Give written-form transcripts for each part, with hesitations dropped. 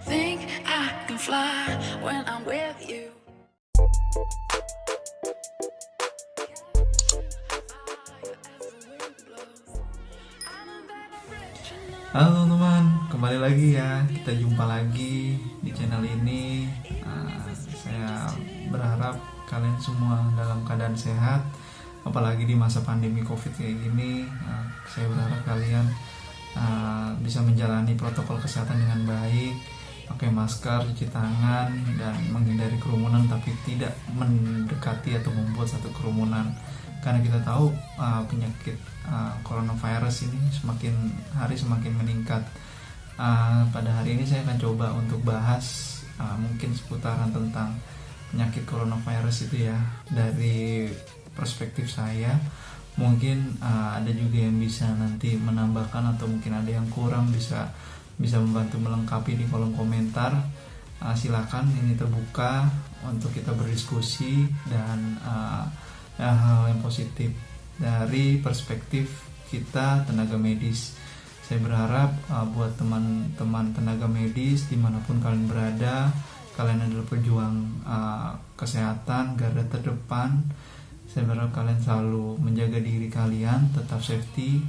Think I can fly when I'm with you. Halo teman, kembali lagi ya. Kita jumpa lagi di channel ini. Saya berharap kalian semua dalam keadaan sehat. Apalagi di masa pandemi COVID kayak gini, saya berharap kalian bisa menjalani protokol kesehatan dengan baik, pakai masker, cuci tangan, dan menghindari kerumunan, tapi tidak mendekati atau membuat satu kerumunan. Karena kita tahu penyakit coronavirus ini semakin hari semakin meningkat. Pada hari ini saya akan coba untuk bahas mungkin seputaran tentang penyakit coronavirus itu ya, dari perspektif saya. Mungkin ada juga yang bisa nanti menambahkan, atau mungkin ada yang kurang bisa membantu melengkapi di kolom komentar. Silakan, ini terbuka untuk kita berdiskusi dan hal yang positif dari perspektif kita tenaga medis. Saya berharap buat teman-teman tenaga medis dimanapun kalian berada, kalian adalah pejuang kesehatan, garda terdepan. Saya berharap kalian selalu menjaga diri kalian, tetap safety,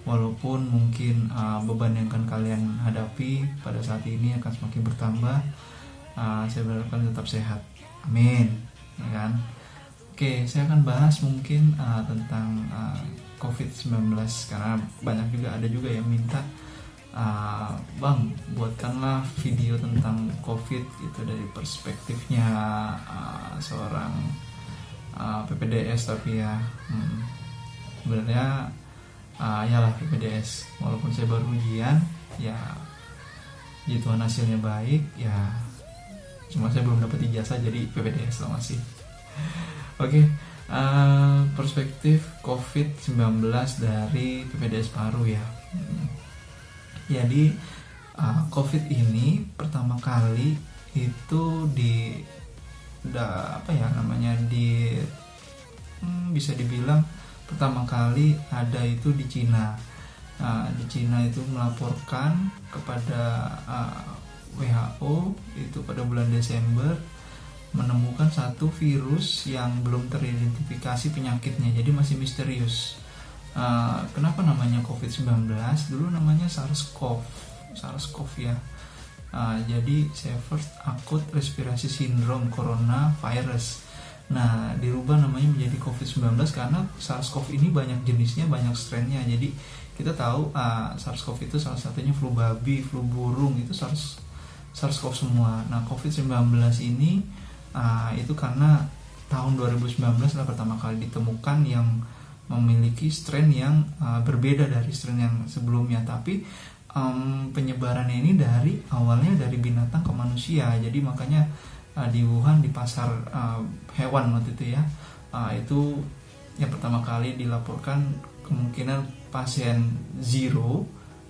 walaupun mungkin beban yang akan kalian hadapi pada saat ini akan semakin bertambah. Saya berharap kalian tetap sehat, amin, ya kan? Oke, saya akan bahas mungkin tentang COVID-19, karena banyak juga, ada juga yang minta, Bang, buatkanlah video tentang COVID itu dari perspektifnya seorang PPDS. Tapi ya sebenarnya yalah PPDS, walaupun saya baru ujian, ya Tuhan hasilnya baik ya, cuma saya belum dapat ijazah jadi PPDS lah masih. Oke, perspektif COVID-19 dari PPDS Paru ya. Jadi COVID ini pertama kali itu bisa dibilang pertama kali ada itu di Cina. Di Cina itu melaporkan kepada WHO itu pada bulan Desember, menemukan satu virus yang belum teridentifikasi penyakitnya, jadi masih misterius. Kenapa namanya COVID-19? Dulu namanya SARS-CoV ya. Jadi Severe Acute Respiratory Syndrome Coronavirus. Nah, dirubah namanya menjadi COVID-19 karena SARS-CoV ini banyak jenisnya, banyak strainnya. Jadi kita tahu SARS-CoV itu salah satunya flu babi, flu burung, itu SARS-CoV semua. Nah, COVID-19 ini itu karena tahun 2019 lah pertama kali ditemukan yang memiliki strain yang berbeda dari strain yang sebelumnya. Tapi penyebarannya ini awalnya dari binatang ke manusia. Jadi makanya di Wuhan, di pasar hewan waktu itu ya, itu yang pertama kali dilaporkan kemungkinan pasien zero.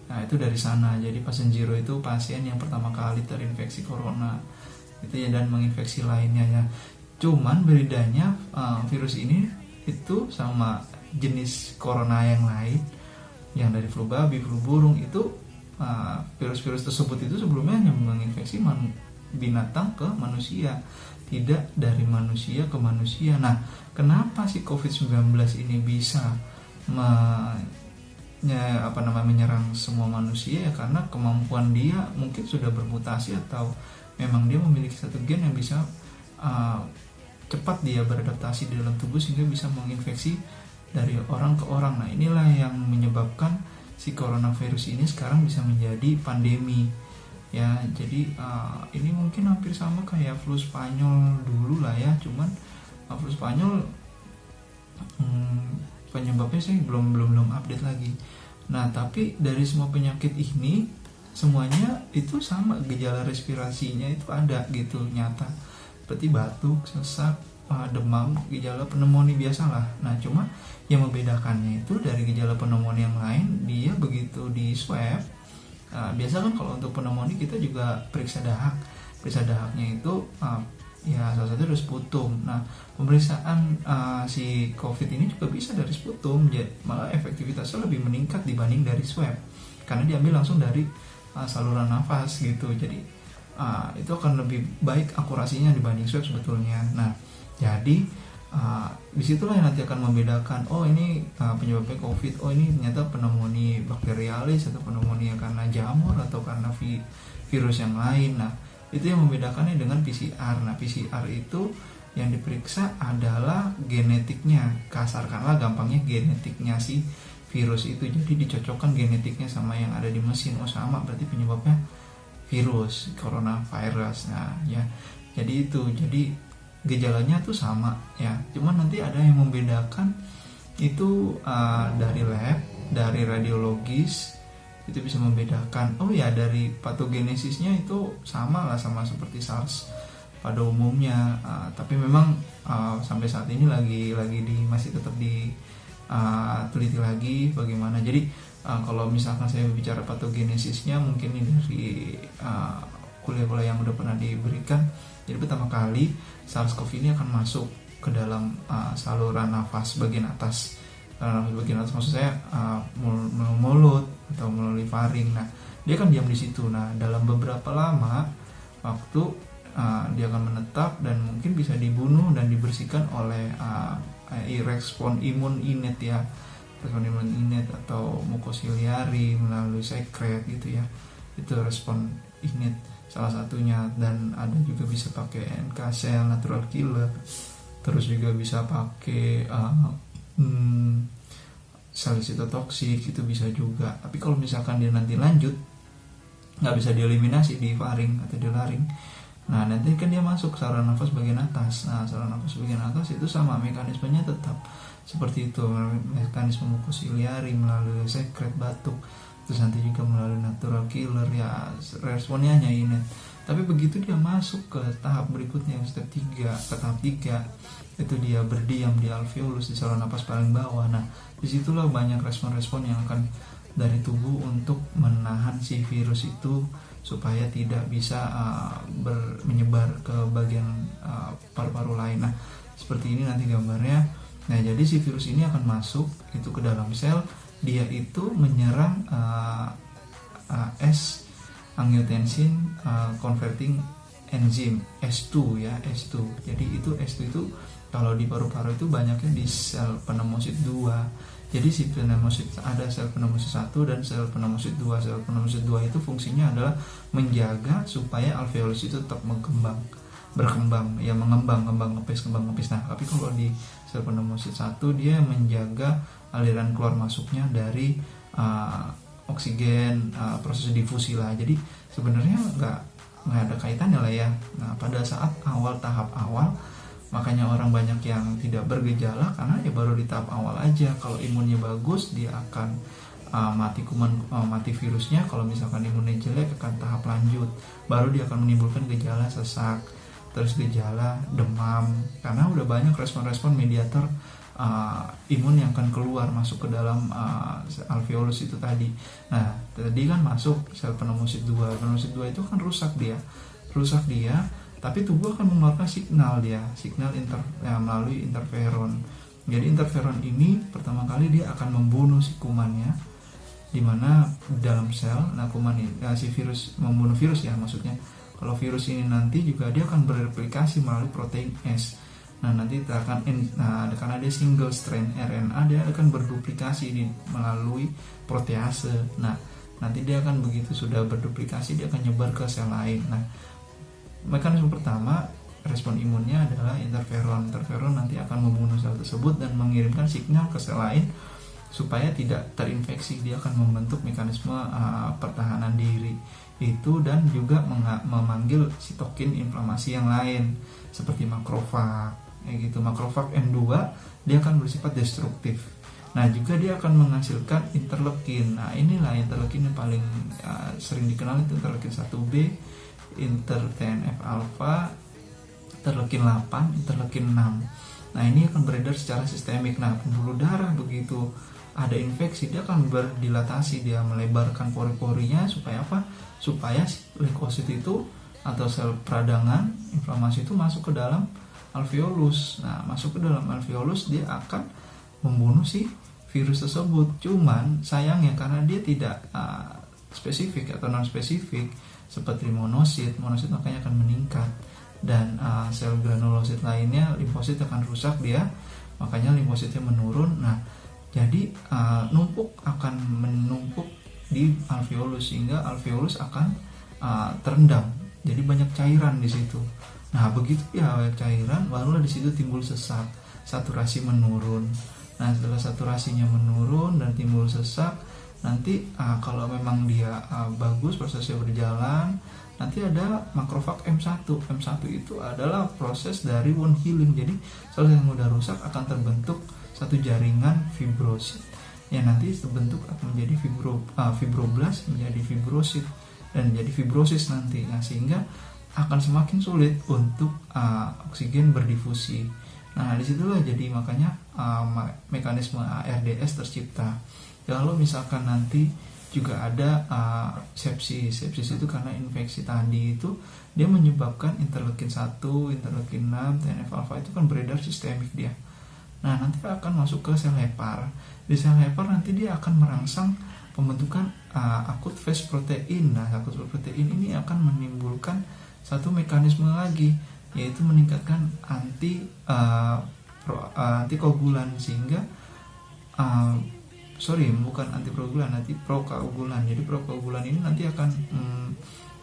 Nah, itu dari sana. Jadi pasien zero itu pasien yang pertama kali terinfeksi corona itu ya, dan menginfeksi lainnya ya. Cuman bedanya virus ini itu sama jenis corona yang lain, yang dari flu babi, flu burung, itu virus-virus tersebut itu sebelumnya hanya menginfeksi binatang ke manusia, tidak dari manusia ke manusia. Nah, kenapa sih COVID-19 ini bisa menyerang semua manusia ya? Karena kemampuan dia mungkin sudah bermutasi, atau memang dia memiliki satu gen yang bisa cepat dia beradaptasi di dalam tubuh sehingga bisa menginfeksi dari orang ke orang. Nah, inilah yang menyebabkan si coronavirus ini sekarang bisa menjadi pandemi ya. Jadi ini mungkin hampir sama kayak flu Spanyol dulu lah ya, cuman flu Spanyol penyebabnya saya belum update lagi. Nah, tapi dari semua penyakit ini semuanya itu sama, gejala respirasinya itu ada gitu, nyata, seperti batuk, sesak, demam, gejala pneumonia biasalah. Nah, cuma yang membedakannya itu dari gejala pneumonia yang lain, dia begitu di swab, biasa kan kalau untuk pneumonia kita juga periksa dahak. Periksa dahaknya itu ya salah satu dari sputum. Nah, pemeriksaan si COVID ini juga bisa dari sputum, malah efektivitasnya lebih meningkat dibanding dari swab, karena diambil langsung dari saluran nafas gitu. Jadi itu akan lebih baik akurasinya dibanding swab sebetulnya. Nah, jadi disitulah yang nanti akan membedakan, oh ini penyebabnya COVID, oh ini ternyata pneumonia bakterialis atau pneumonia karena jamur atau karena virus yang lain. Nah, itu yang membedakannya dengan PCR. Nah, PCR itu yang diperiksa adalah genetiknya, kasarkanlah gampangnya genetiknya si virus itu. Jadi dicocokkan genetiknya sama yang ada di mesin, oh sama berarti penyebabnya virus coronavirus. Nah ya, jadi itu, jadi gejalanya tuh sama ya, cuman nanti ada yang membedakan itu dari lab, dari radiologis itu bisa membedakan, oh ya dari patogenesisnya itu sama lah, sama seperti SARS pada umumnya, tapi memang sampai saat ini lagi masih tetap teliti lagi bagaimana. Jadi kalau misalkan saya bicara patogenesisnya, mungkin ini dari kuliah-kuliah yang udah pernah diberikan. Jadi pertama kali SARS-CoV ini akan masuk ke dalam saluran nafas bagian atas. Saluran nafas bagian atas maksud saya melalui mulut atau melalui faring. Nah, dia akan diam di situ. Nah, dalam beberapa lama waktu dia akan menetap dan mungkin bisa dibunuh dan dibersihkan oleh respon imun innate ya, respon imun innate atau mukosiliari melalui sekret gitu ya, itu respon innate salah satunya. Dan ada juga bisa pakai NK cell natural killer, terus juga bisa pakai sel sitotoksik, itu bisa juga. Tapi kalau misalkan dia nanti lanjut nggak bisa dieliminasi di faring atau di laring, nah nanti kan dia masuk ke saluran nafas bagian atas. Nah saluran nafas bagian atas itu sama mekanismenya tetap seperti itu, mekanisme mukosiliari melalui sekret batuk, terus nanti juga melalui natural killer ya, responnya hanya ini. Tapi begitu dia masuk ke tahap berikutnya yang step 3, ke tahap 3 itu dia berdiam di alveolus, di saluran napas paling bawah. Nah disitulah banyak respon-respon yang akan dari tubuh untuk menahan si virus itu supaya tidak bisa menyebar ke bagian paru-paru lain. Nah seperti ini nanti gambarnya. Nah jadi si virus ini akan masuk itu ke dalam sel, dia itu menyerang S-angiotensin converting enzyme S2 ya, S2. Jadi itu S2 itu kalau di paru-paru itu banyaknya di sel pneumosit 2. Jadi si pneumosit, ada sel pneumosit 1 dan sel pneumosit 2. Sel pneumosit 2 itu fungsinya adalah menjaga supaya alveolus itu tetap berkembang, ya mengembang ngepis. Nah, tapi kalau di sel pneumosit 1 dia menjaga aliran keluar masuknya dari oksigen, proses difusi lah. Jadi sebenarnya nggak ada kaitannya lah ya. Nah, pada saat tahap awal makanya orang banyak yang tidak bergejala karena ya baru di tahap awal aja. Kalau imunnya bagus dia akan mati kuman, mati virusnya. Kalau misalkan imunnya jelek akan tahap lanjut, baru dia akan menimbulkan gejala sesak, terus gejala demam, karena udah banyak respon-respon mediator imun yang akan keluar masuk ke dalam alveolus itu tadi. Nah tadi kan masuk sel pneumosit 2 itu kan rusak dia, tapi tubuh akan mengeluarkan signal melalui interferon. Jadi interferon ini pertama kali dia akan membunuh si kumannya, dimana dalam sel, nah kuman si virus membunuh virus ya maksudnya. Kalau virus ini nanti juga dia akan bereplikasi melalui protein S. Nah nanti karena dia single strand RNA, dia akan berduplikasi melalui protease. Nah nanti dia akan begitu sudah berduplikasi dia akan nyebar ke sel lain. Nah mekanisme pertama respon imunnya adalah interferon. Interferon nanti akan membunuh sel tersebut dan mengirimkan signal ke sel lain supaya tidak terinfeksi. Dia akan membentuk mekanisme pertahanan diri itu dan juga memanggil sitokin inflamasi yang lain seperti makrofag gitu. Makrofag M2 dia akan bersifat destruktif. Nah juga dia akan menghasilkan interleukin. Nah inilah interleukin yang paling sering dikenal, itu interleukin 1B, inter-TNF alpha, interleukin 8, interleukin 6. Nah ini akan beredar secara sistemik. Nah pembuluh darah begitu ada infeksi dia akan berdilatasi, dia melebarkan pori-porinya supaya apa? Supaya leukosit itu atau sel peradangan inflamasi itu masuk ke dalam alveolus. Nah masuk ke dalam alveolus dia akan membunuh si virus tersebut. Cuman sayangnya karena dia tidak spesifik atau non spesifik, seperti monosit makanya akan meningkat, dan sel granulosit lainnya, limfosit akan rusak dia, makanya limfositnya menurun. Nah, jadi akan menumpuk di alveolus sehingga alveolus akan terendam. Jadi banyak cairan di situ. Nah, begitu ya cairan, barulah di situ timbul sesak, saturasi menurun. Nah, setelah saturasinya menurun dan timbul sesak, nanti kalau memang dia bagus prosesnya berjalan, nanti ada makrofag M1. M1 itu adalah proses dari wound healing. Jadi sel yang mudah rusak akan terbentuk satu jaringan fibrosit yang nanti terbentuk akan menjadi fibroblast, menjadi fibrosit, dan menjadi fibrosis nanti. Nah, sehingga akan semakin sulit untuk oksigen berdifusi. Nah, disitulah jadi makanya mekanisme ARDS tercipta. Kalau misalkan nanti juga ada sepsis itu karena infeksi tadi itu dia menyebabkan interleukin 1, interleukin 6, TNF alpha itu kan beredar sistemik dia. Nah, nanti akan masuk ke sel hepar. Di sel hepar nanti dia akan merangsang pembentukan akut phase protein. Nah, akut phase protein ini akan menimbulkan satu mekanisme lagi, yaitu meningkatkan antikoagulan sehingga bukan antikoagulan, nanti prokoagulan. Jadi prokoagulan ini nanti akan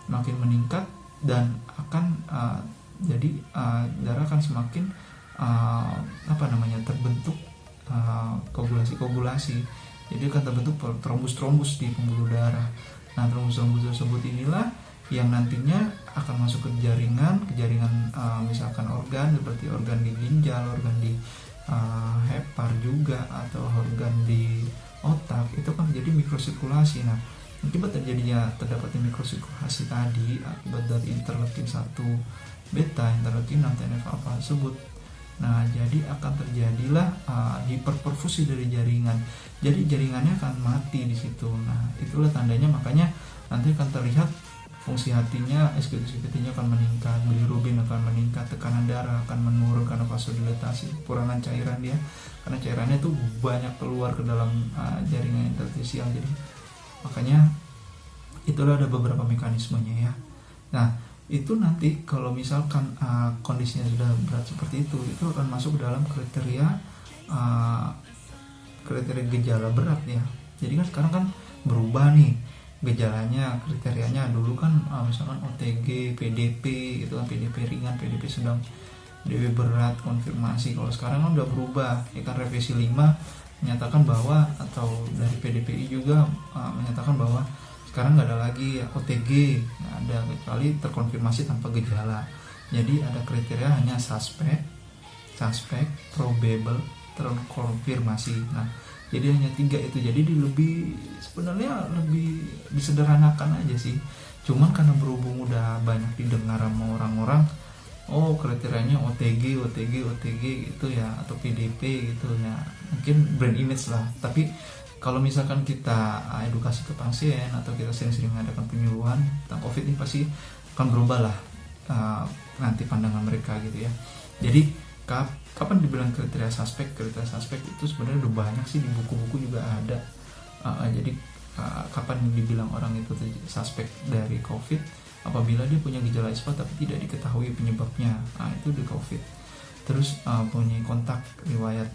makin meningkat dan akan jadi darah akan semakin terbentuk koagulasi. Jadi akan terbentuk trombus di pembuluh darah. Nah, trombus tersebut inilah yang nantinya akan masuk ke jaringan misalkan organ seperti organ di ginjal, organ di hepar juga, atau organ di otak, itu kan menjadi mikrosirkulasi. Nah, akibat terdapatnya mikrosirkulasi tadi akibat dari interleukin 1 beta, interleukin 6, TNF alpha tersebut. Nah, jadi akan terjadilah hiperperfusi dari jaringan. Jadi jaringannya akan mati di situ. Nah, itulah tandanya, makanya nanti akan terlihat fungsi hatinya, SGLT-nya akan meningkat, bilirubin akan meningkat, tekanan darah akan menurun karena vasodilatasi, kekurangan cairan dia, karena cairannya tuh banyak keluar ke dalam jaringan interstisial. Jadi makanya itulah ada beberapa mekanismenya ya. Nah, itu nanti kalau misalkan kondisinya sudah berat seperti itu akan masuk ke dalam kriteria gejala berat ya. Jadi kan sekarang kan berubah nih gejalanya, kriterianya. Dulu kan misalkan OTG, PDP gitu kan, PDP ringan, PDP sedang, PDP berat, konfirmasi. Kalau sekarang kan udah berubah ya kan, revisi 5 menyatakan bahwa, atau dari PDPI juga menyatakan bahwa sekarang nggak ada lagi OTG, nggak ada, kecuali terkonfirmasi tanpa gejala. Jadi ada kriteria hanya suspek, probable, terkonfirmasi. Nah, jadi hanya 3 itu. Jadi sebenarnya lebih disederhanakan aja sih. Cuman karena berhubung udah banyak didengar sama orang-orang, kriterianya OTG gitu ya, atau PDP gitu ya, mungkin brand image lah. Tapi kalau misalkan kita edukasi ke pasien atau kita sering-sering mengadakan penyuluhan tentang COVID ini, pasti akan berubah lah nanti pandangan mereka gitu ya. Jadi kapan dibilang kriteria suspek itu sebenarnya udah banyak sih, di buku-buku juga ada. Jadi kapan dibilang orang itu suspek dari COVID? Apabila dia punya gejala ISPA tapi tidak diketahui penyebabnya, itu di COVID. Terus punya kontak riwayat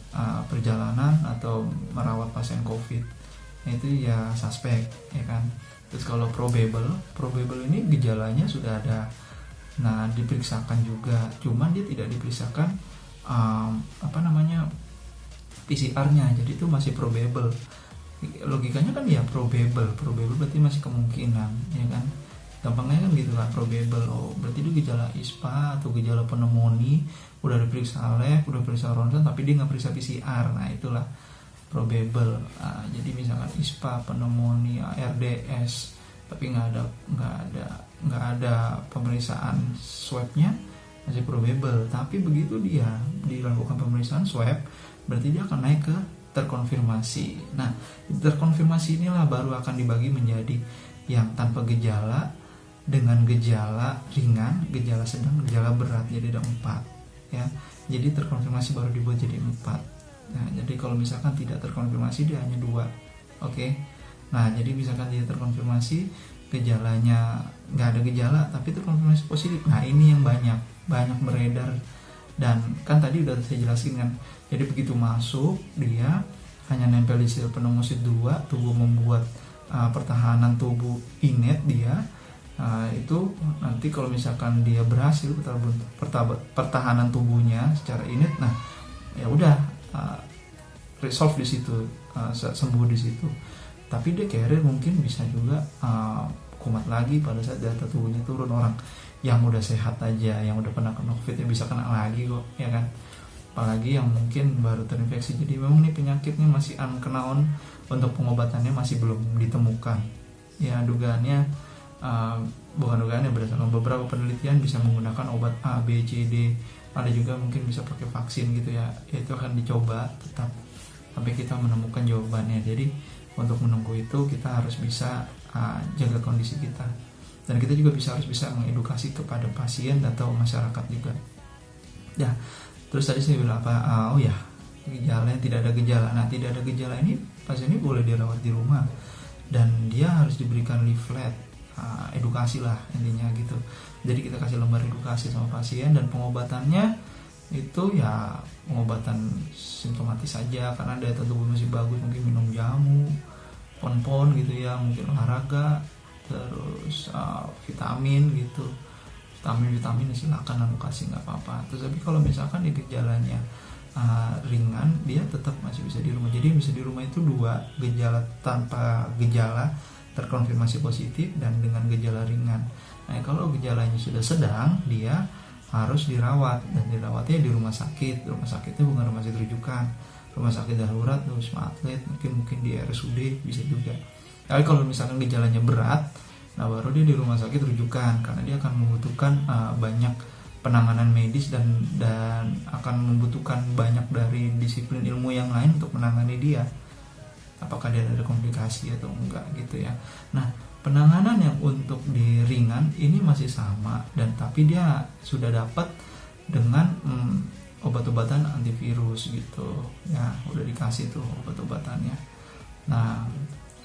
perjalanan atau merawat pasien COVID, itu ya suspek ya kan. Terus kalau probable ini gejalanya sudah ada, nah diperiksakan juga, cuman dia tidak diperiksakan PCR-nya, jadi itu masih probable. Logikanya kan ya probable berarti masih kemungkinan ya kan, gampangnya kan gitu kan, probable. Berarti itu gejala ISPA atau gejala pneumonia, udah diperiksa lab, udah periksa ronsen, tapi dia nggak periksa PCR. Nah, itulah probable. Jadi misalkan ISPA, pneumonia, RDS, tapi nggak ada pemeriksaan swabnya, masih probable. Tapi begitu dia dilakukan pemeriksaan swab, berarti dia akan naik ke terkonfirmasi. Nah, terkonfirmasi inilah baru akan dibagi menjadi yang tanpa gejala, dengan gejala ringan, gejala sedang, gejala berat. Jadi ada 4 ya. Jadi terkonfirmasi baru dibuat jadi 4. Nah, jadi kalau misalkan tidak terkonfirmasi dia hanya 2. Oke. Nah, jadi misalkan dia terkonfirmasi gejalanya nggak ada gejala tapi terkonfirmasi positif. Nah ini yang banyak beredar, dan kan tadi udah saya jelasin kan, jadi begitu masuk dia hanya nempel di sel pneumosit 2, tubuh membuat pertahanan tubuh innate dia. Itu nanti kalau misalkan dia berhasil pertahanan tubuhnya secara innate, nah ya udah resolve di situ, sembuh di situ. Tapi dia carrier mungkin bisa juga kumat lagi pada saat data tubuhnya turun. Orang yang udah sehat aja, yang udah pernah kena COVID ya bisa kena lagi kok, ya kan? Apalagi yang mungkin baru terinfeksi. Jadi memang nih penyakitnya masih unknown, untuk pengobatannya masih belum ditemukan. Ya dugaannya, bukan dugaannya, berdasarkan beberapa penelitian bisa menggunakan obat A, B, C, D. Ada juga mungkin bisa pakai vaksin gitu ya. Itu akan dicoba tetap sampai kita menemukan jawabannya. Jadi untuk menunggu itu kita harus bisa jaga kondisi kita, dan kita juga harus bisa mengedukasi kepada pasien atau masyarakat juga. Ya, terus tadi saya bilang apa? Gejala yang tidak ada gejala. Nah, tidak ada gejala ini pasien ini boleh dirawat di rumah, dan dia harus diberikan leaflet, edukasi lah intinya gitu. Jadi kita kasih lembar edukasi sama pasien, dan pengobatannya itu ya pengobatan simptomatis saja karena daya tahan tubuh masih bagus, mungkin minum jamu, pon-pon gitu ya, mungkin olahraga, terus vitamin gitu, vitamin silakan lalu kasih, nggak apa-apa. Terus tapi kalau misalkan di gejalanya ringan, dia tetap masih bisa di rumah. Jadi bisa di rumah itu 2, gejala tanpa gejala terkonfirmasi positif dan dengan gejala ringan. Nah kalau gejalanya sudah sedang, dia harus dirawat, dan dirawatnya di rumah sakit. Rumah sakitnya bukan rumah sakit rujukan, rumah sakit darurat, Wisma Atlet, mungkin di RSUD bisa juga. Tapi kalau misalkan gejalanya berat, nah baru dia di rumah sakit rujukan, karena dia akan membutuhkan banyak penanganan medis dan akan membutuhkan banyak dari disiplin ilmu yang lain untuk menangani dia. Apakah dia ada komplikasi atau enggak gitu ya. Nah, penanganan yang untuk di ringan ini masih sama, dan tapi dia sudah dapat dengan obat-obatan antivirus gitu ya, udah dikasih tuh obat-obatannya. Nah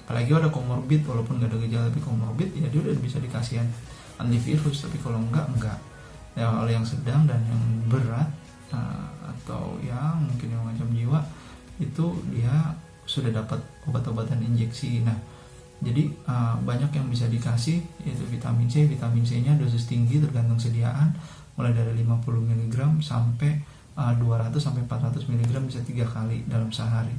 apalagi ada komorbid, walaupun gak ada gejala tapi komorbid, ya dia udah bisa dikasih antivirus. Tapi kalau enggak ya, kalau yang sedang dan yang berat atau yang mungkin yang mengancam jiwa, itu dia sudah dapat obat-obatan injeksi. Nah jadi banyak yang bisa dikasih, yaitu vitamin C. Vitamin C nya dosis tinggi tergantung sediaan, mulai dari 50 mg sampai 200 sampai 400 mg bisa 3 kali dalam sehari.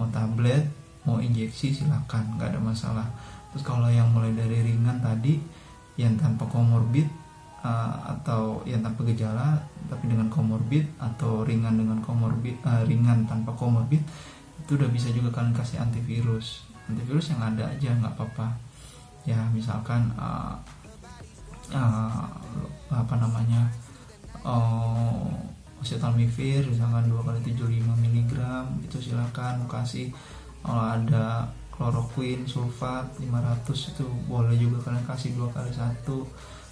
Mau tablet, mau injeksi silakan, nggak ada masalah. Terus kalau yang mulai dari ringan tadi, yang tanpa komorbid atau yang tanpa gejala tapi dengan komorbid, atau ringan dengan komorbid, ringan tanpa komorbid, itu udah bisa juga kalian kasih antivirus yang ada aja, nggak apa-apa ya. Misalkan oseltamivir misalkan 2x75 mg itu silakan kasih. Kalau ada kloroquine sulfat 500 itu boleh juga kalian kasih 2x1,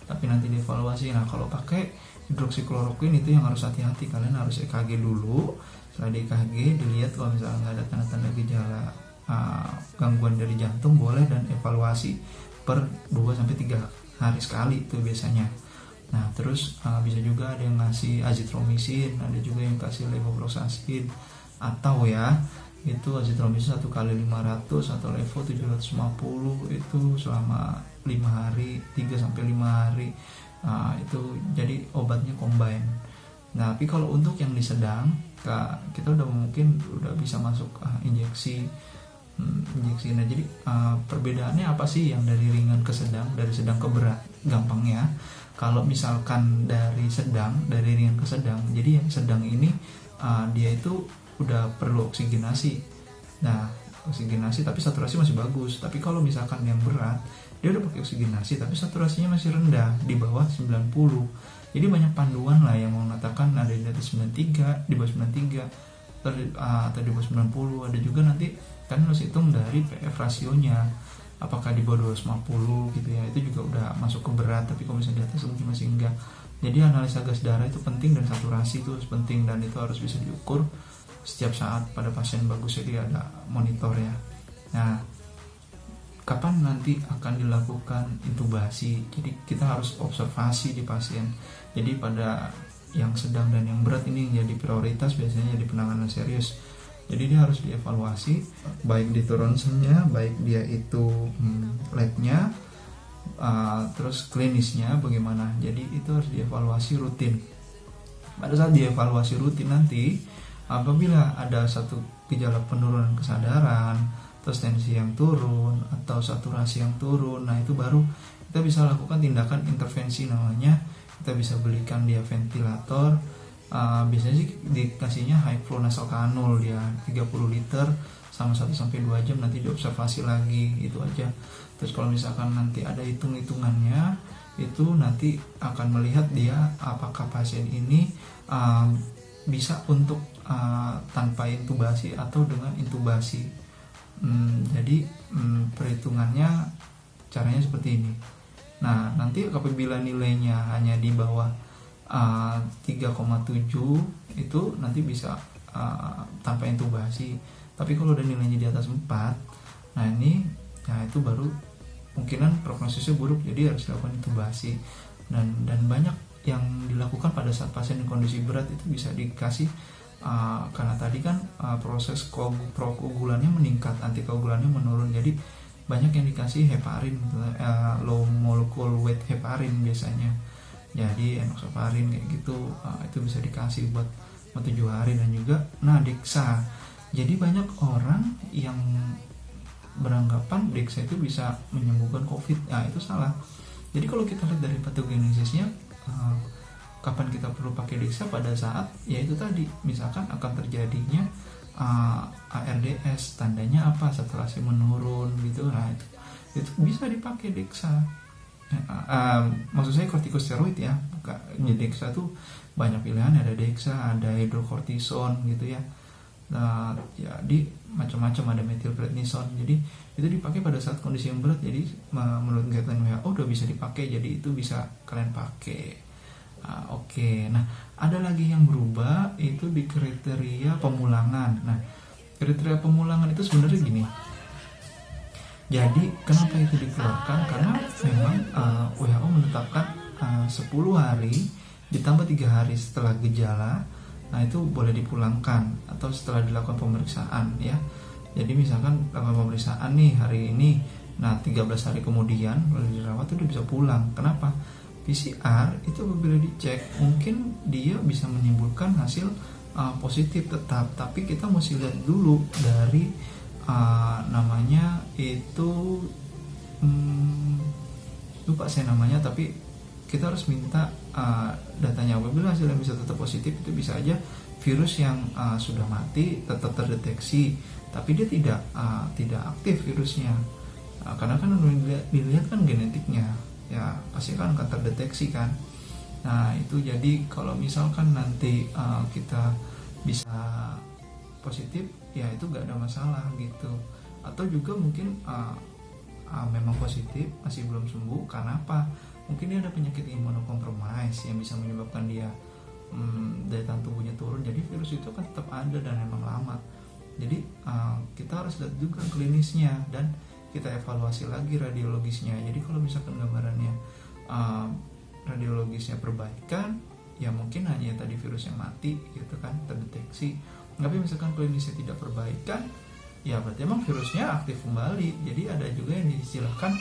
tapi nanti dievaluasi. Nah kalau pakai hidroksikloroquine itu yang harus hati-hati, kalian harus EKG dulu. Setelah di EKG dilihat kalau misalnya nggak ada tanda-tanda gejala gangguan dari jantung, boleh, dan evaluasi per 2-3 hari sekali itu biasanya. Nah terus bisa juga ada yang ngasih azitromisin, ada juga yang kasih levofloxacin, atau ya itu azitromisin 1x500 atau levo 750 itu selama 5 hari, 3-5 hari. Itu jadi obatnya combine. Nah tapi kalau untuk yang sedang, kita udah mungkin udah bisa masuk injeksi. Nah jadi perbedaannya apa sih yang dari ringan ke sedang, dari sedang ke berat? Gampangnya kalau misalkan dari ringan ke sedang, jadi yang sedang ini dia itu udah perlu oksigenasi. Nah oksigenasi tapi saturasi masih bagus. Tapi kalau misalkan yang berat, dia udah pakai oksigenasi tapi saturasinya masih rendah, di bawah 90. Jadi banyak panduan lah yang mengatakan ada di atas 93, di bawah 93 atau di bawah 90. Ada juga nanti kan harus hitung dari PF rasionya, apakah di bawah 250 gitu ya, itu juga udah masuk ke berat. Tapi kalau misalnya di atas mungkin masih enggak. Jadi analisa gas darah itu penting, dan saturasi itu penting, dan itu harus bisa diukur setiap saat pada pasien bagus. Jadi ada monitor ya. Nah kapan nanti akan dilakukan intubasi. Jadi kita harus observasi di pasien. Jadi pada yang sedang dan yang berat ini yang jadi prioritas biasanya di penanganan serius. Jadi dia harus dievaluasi baik di ronsennya, baik dia itu labnya, terus klinisnya bagaimana. Jadi itu harus dievaluasi rutin. Pada saat dievaluasi rutin nanti, apabila ada satu gejala penurunan kesadaran, terus tensi yang turun atau saturasi yang turun, nah itu baru kita bisa lakukan tindakan intervensi namanya. Kita bisa belikan dia ventilator. Biasanya sih dikasihnya high flow nasal kanul dia 30 liter sama 1-2 jam, nanti diobservasi lagi, itu aja. Terus kalau misalkan nanti ada hitung-hitungannya, itu nanti akan melihat dia apakah pasien ini bisa untuk tanpa intubasi atau dengan intubasi. Jadi perhitungannya caranya seperti ini. Nah, nanti apabila nilainya hanya di bawah 3,7 itu nanti bisa tanpa intubasi. Tapi kalau udah nilainya di atas 4, nah ini ya itu baru kemungkinan prognosisnya buruk, jadi harus dilakukan intubasi. Dan banyak yang dilakukan pada saat pasien di kondisi berat itu bisa dikasih karena tadi kan proses prokoagulannya meningkat, antikoagulannya menurun, jadi banyak yang dikasih heparin, low molecular weight heparin biasanya. Jadi enoxaparin kayak gitu, itu bisa dikasih buat 7 hari. Dan juga dexa. Jadi banyak orang yang beranggapan dexa itu bisa menyembuhkan COVID. Itu salah. Jadi kalau kita lihat dari patogenesisnya, kapan kita perlu pakai dexa? Pada saat yaitu tadi, misalkan akan terjadinya ARDS, tandanya apa? Saturasi menurun gitu. Nah itu bisa dipakai dexa. Maksud saya kortikosteroid ya. Jadi dexa tuh banyak pilihan, ada dexa, ada hidrokortison gitu ya. Jadi macam-macam, ada metilprednison. Jadi itu dipakai pada saat kondisi yang berat. Jadi menurut guideline WHO udah bisa dipakai, jadi itu bisa kalian pakai. Oke. Nah, ada lagi yang berubah, itu di kriteria pemulangan. Nah, kriteria pemulangan itu sebenarnya gini. Jadi kenapa itu dikeluarkan? Karena memang WHO menetapkan 10 hari ditambah 3 hari setelah gejala, nah itu boleh dipulangkan atau setelah dilakukan pemeriksaan ya. Jadi misalkan lakukan pemeriksaan nih hari ini, nah 13 hari kemudian boleh dirawat, itu udah bisa pulang. Kenapa? PCR itu apabila dicek mungkin dia bisa menimbulkan hasil positif tetap, tapi kita mesti lihat dulu dari namanya itu lupa saya namanya, tapi kita harus minta datanya. Apabila hasilnya bisa tetap positif, itu bisa aja virus yang sudah mati tetap terdeteksi, tapi dia tidak aktif virusnya, karena kan dilihat kan genetiknya ya, pasti kan akan terdeteksi kan. Nah itu jadi kalau misalkan nanti kita bisa positif, ya itu gak ada masalah gitu. Atau juga mungkin memang positif masih belum sembuh, karena apa? Mungkin dia ada penyakit imunokompromis yang bisa menyebabkan dia daya tahan tubuhnya turun, jadi virus itu kan tetap ada dan memang lama. Jadi kita harus lihat juga klinisnya dan kita evaluasi lagi radiologisnya. Jadi kalau misalkan gambarannya radiologisnya perbaikan, ya mungkin hanya tadi virus yang mati gitu kan, terdeteksi. Tapi misalkan klinisnya tidak perbaikan, ya berarti emang virusnya aktif kembali. Jadi ada juga yang diistilahkan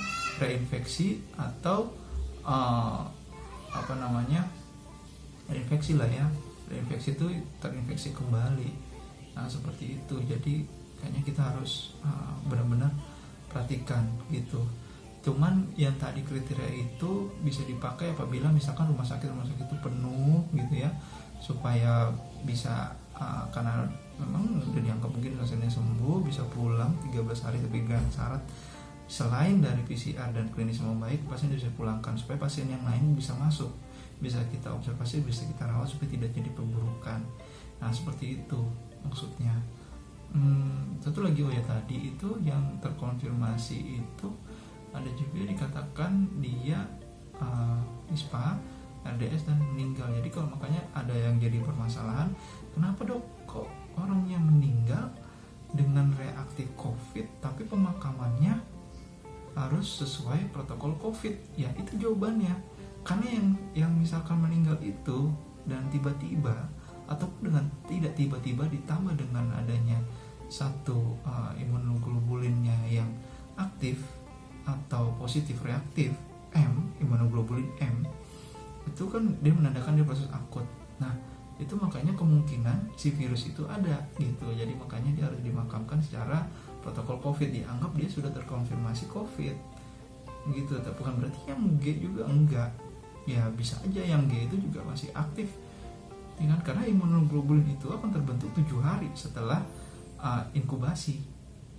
reinfeksi atau reinfeksi lah ya. Reinfeksi itu terinfeksi kembali. Nah seperti itu. Jadi kayaknya kita harus benar-benar perhatikan gitu. Cuman yang tadi kriteria itu bisa dipakai apabila misalkan rumah sakit itu penuh gitu ya, supaya bisa karena memang udah dianggap mungkin pasiennya sembuh, bisa pulang 13 hari, tapi dengan syarat selain dari PCR dan klinis membaik, pasien bisa pulangkan supaya pasien yang lain bisa masuk, bisa kita observasi, bisa kita rawat supaya tidak jadi perburukan. Nah seperti itu maksudnya. Satu lagi tadi itu yang terkonfirmasi itu ada juga dikatakan dia ISPA, RDS dan meninggal. Jadi kalau makanya ada yang jadi permasalahan, kenapa dok kok orang yang meninggal dengan reaktif COVID tapi pemakamannya harus sesuai protokol COVID. Ya itu jawabannya. Karena yang misalkan meninggal itu dan tiba-tiba ataupun dengan tidak tiba-tiba ditambah dengan adanya satu imunoglobulinnya yang aktif atau positif reaktif imunoglobulin M, itu kan dia menandakan dia proses akut. Nah itu makanya kemungkinan si virus itu ada gitu. Jadi makanya dia harus dimakamkan secara protokol COVID, dianggap dia sudah terkonfirmasi COVID gitu. Tapi bukan berarti yang G juga enggak. Ya bisa aja yang G itu juga masih aktif ya kan? Karena imunoglobulin itu akan terbentuk 7 hari setelah inkubasi.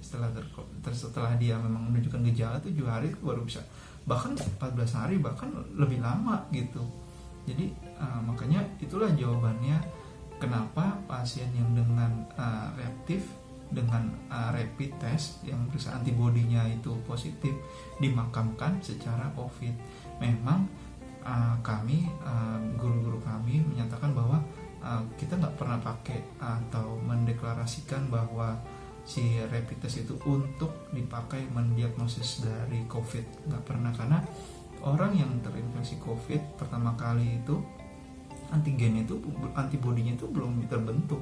Setelah dia memang menunjukkan gejala 7 hari baru bisa, bahkan 14 hari, bahkan lebih lama gitu. Jadi makanya itulah jawabannya kenapa pasien yang dengan reaktif dengan rapid test yang periksa antibodinya itu positif dimakamkan secara COVID. Memang kami guru-guru kami menyatakan bahwa kita nggak pernah pakai atau mendeklarasikan bahwa si rapid test itu untuk dipakai mendiagnosis dari COVID, nggak pernah. Karena orang yang terinfeksi COVID pertama kali itu antigennya itu, antibodinya itu belum terbentuk.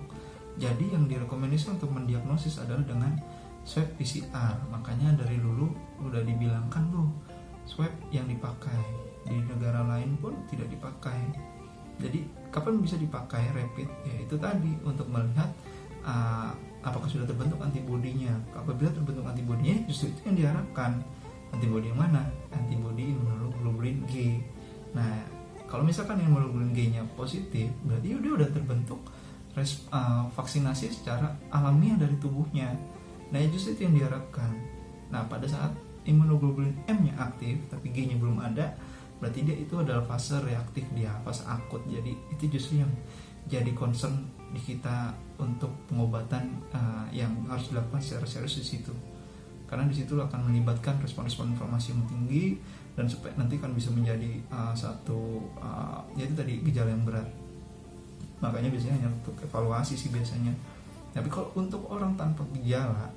Jadi yang direkomendasikan untuk mendiagnosis adalah dengan swab PCR. Makanya dari dulu udah dibilangkan loh, swab yang dipakai di negara lain pun tidak dipakai. Jadi kapan bisa dipakai rapid? Ya itu tadi untuk melihat apakah sudah terbentuk antibodinya. Apabila terbentuk antibodinya, justru itu yang diharapkan. Antibodi yang mana? Antibodi imunoglobulin G. Nah, kalau misalkan imunoglobulin G-nya positif, berarti dia udah terbentuk vaksinasi secara alamiah dari tubuhnya. Nah, justru itu yang diharapkan. Nah, pada saat imunoglobulin M-nya aktif, tapi G-nya belum ada, berarti dia itu adalah fase reaktif, dia fase akut. Jadi itu justru yang jadi concern di kita untuk pengobatan yang harus dilakukan secara serius di situ. Karena di situ akan melibatkan respon-respon informasi yang tinggi dan supaya nanti kan bisa menjadi yaitu tadi gejala yang berat. Makanya biasanya hanya untuk evaluasi sih biasanya. Tapi kalau untuk orang tanpa gejala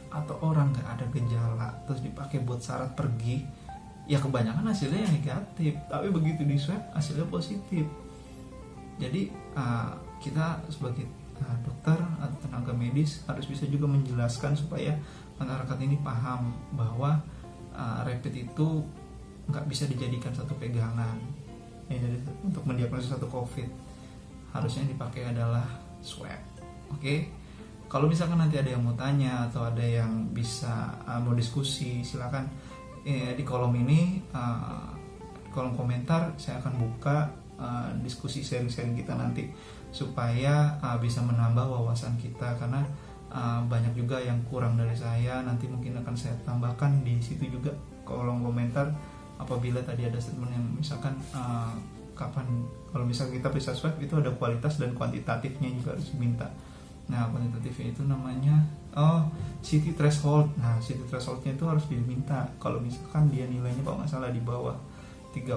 atau orang nggak ada gejala terus dipakai buat syarat pergi, ya kebanyakan hasilnya yang negatif. Tapi begitu di swab hasilnya positif. Jadi kita sebagai dokter atau tenaga medis harus bisa juga menjelaskan supaya masyarakat ini paham bahwa rapid itu nggak bisa dijadikan satu pegangan. Jadi untuk mendiagnosis satu COVID harusnya yang dipakai adalah swab. Oke? Kalau misalkan nanti ada yang mau tanya atau ada yang bisa mau diskusi, silakan di kolom ini, kolom komentar saya akan buka diskusi sharing-sharing kita nanti supaya bisa menambah wawasan kita. Karena banyak juga yang kurang dari saya, nanti mungkin akan saya tambahkan di situ juga kolom komentar apabila tadi ada statement yang misalkan kapan, kalau misalkan kita periksa swab itu ada kualitas dan kuantitatifnya juga harus diminta. Nah kuantitatifnya itu namanya CT threshold. Nah CT thresholdnya itu harus diminta. Kalau misalkan dia nilainya kalau nggak salah di bawah 30,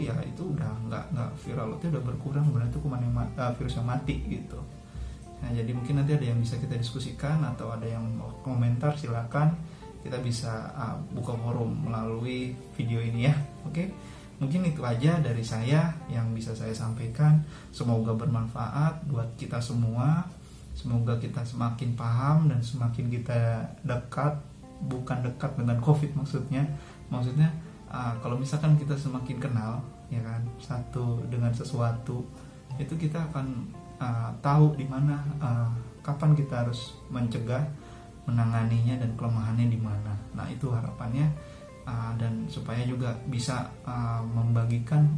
ya itu udah nggak viral, itu udah berkurang, berarti itu kuman yang virus yang mati gitu. Nah jadi mungkin nanti ada yang bisa kita diskusikan atau ada yang mau komentar, silakan kita bisa buka forum melalui video ini ya. Oke, mungkin itu aja dari saya yang bisa saya sampaikan. Semoga bermanfaat buat kita semua. Semoga kita semakin paham dan semakin kita dekat, bukan dekat dengan COVID maksudnya kalau misalkan kita semakin kenal ya kan satu dengan sesuatu, itu kita akan tahu di mana kapan kita harus mencegah, menanganinya, dan kelemahannya di mana. Nah itu harapannya, dan supaya juga bisa membagikan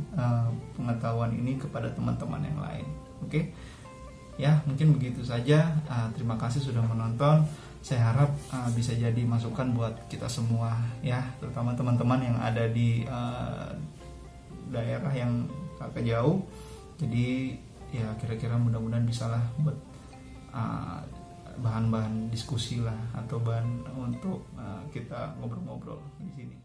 pengetahuan ini kepada teman-teman yang lain. Oke? Ya mungkin begitu saja. Terima kasih sudah menonton. Saya harap bisa jadi masukan buat kita semua ya, terutama teman-teman yang ada di daerah yang agak jauh. Jadi ya kira-kira mudah-mudahan bisalah buat bahan-bahan diskusi lah, atau bahan untuk kita ngobrol-ngobrol di sini.